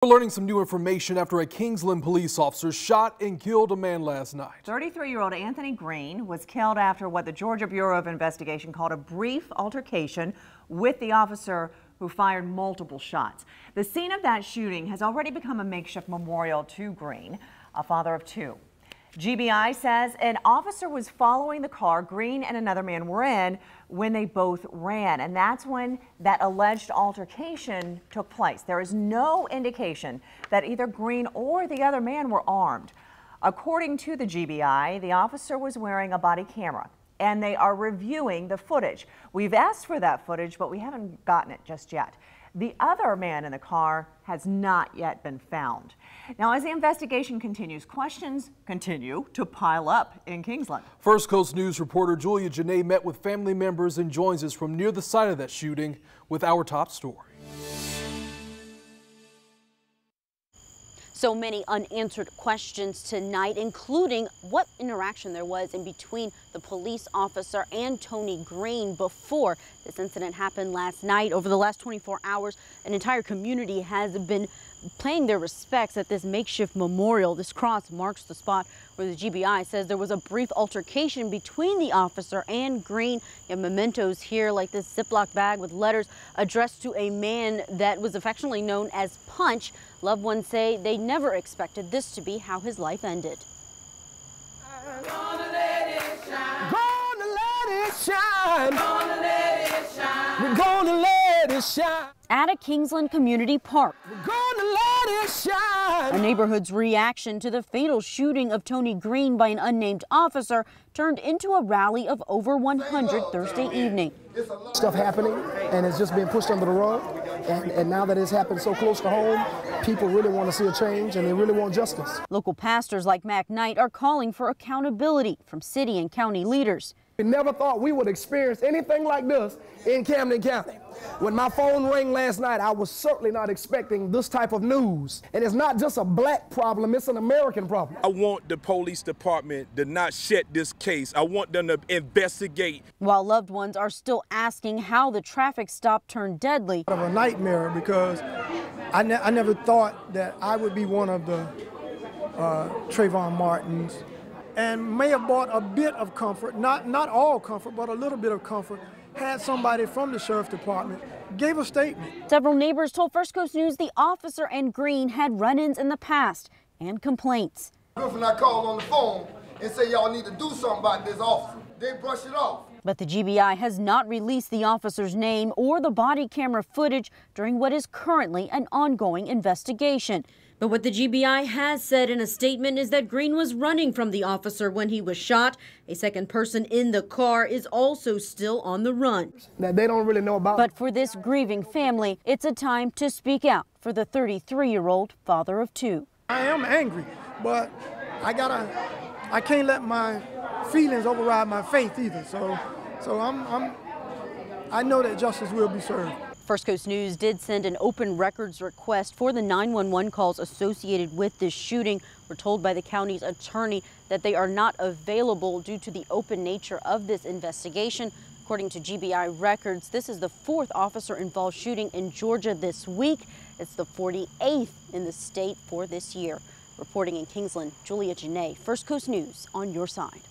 We're learning some new information after a Kingsland police officer shot and killed a man last night. 33-year-old Anthony Green was killed after what the Georgia Bureau of Investigation called a brief altercation with the officer who fired multiple shots. The scene of that shooting has already become a makeshift memorial to Green, a father of two. GBI says an officer was following the car Green and another man were in when they both ran, and that's when that alleged altercation took place. There is no indication that either Green or the other man were armed. According to the GBI, the officer was wearing a body camera, and they are reviewing the footage. We've asked for that footage, but we haven't gotten it just yet. The other man in the car has not yet been found. Now, as the investigation continues, questions continue to pile up in Kingsland. First Coast News reporter Julia Janae met with family members and joins us from near the site of that shooting with our top story. So many unanswered questions tonight, including what interaction there was in between the police officer and Tony Green before this incident happened last night. Over the last 24 hours, an entire community has been paying their respects at this makeshift memorial. This cross marks the spot where the GBI says there was a brief altercation between the officer and Green. You have mementos here like this Ziploc bag with letters addressed to a man that was affectionately known as Punch. Loved ones say they never expected this to be how his life ended. Gonna let it shine. Gonna let it shine. Gonna let it shine. We're gonna let it shine. At a Kingsland community park, We're gonna let it shine. a neighborhood's reaction to the fatal shooting of Tony Green by an unnamed officer turned into a rally of over 100 Thursday evening. Stuff happening, and it's just being pushed under the rug. And now that it's happened so close to home, people really want to see a change, and they really want justice. Local pastors like Mac Knight are calling for accountability from city and county leaders. We never thought we would experience anything like this in Camden County. When my phone rang last night, I was certainly not expecting this type of news. And it's not just a black problem, it's an American problem. I want the police department to not shut this case. I want them to investigate. While loved ones are still asking how the traffic stop turned deadly. Of a nightmare, because I never thought that I would be one of the Trayvon Martins, and may have brought a bit of comfort, not all comfort, but a little bit of comfort, had somebody from the sheriff's department gave a statement. Several neighbors told First Coast News the officer and Green had run-ins in the past and complaints. When I called on the phone and say y'all need to do something about this officer, they brush it off. But the GBI has not released the officer's name or the body camera footage during what is currently an ongoing investigation. But what the GBI has said in a statement is that Green was running from the officer when he was shot. A second person in the car is also still on the run. That they don't really know about. But for this grieving family, it's a time to speak out for the 33-year-old father of two. I am angry, but I can't let my feelings override my faith either. So I know that justice will be served. First Coast News did send an open records request for the 911 calls associated with this shooting. We're told by the county's attorney that they are not available due to the open nature of this investigation. According to GBI records, this is the fourth officer-involved shooting in Georgia this week. It's the 48th in the state for this year. Reporting in Kingsland, Julia Janae, First Coast News on your side.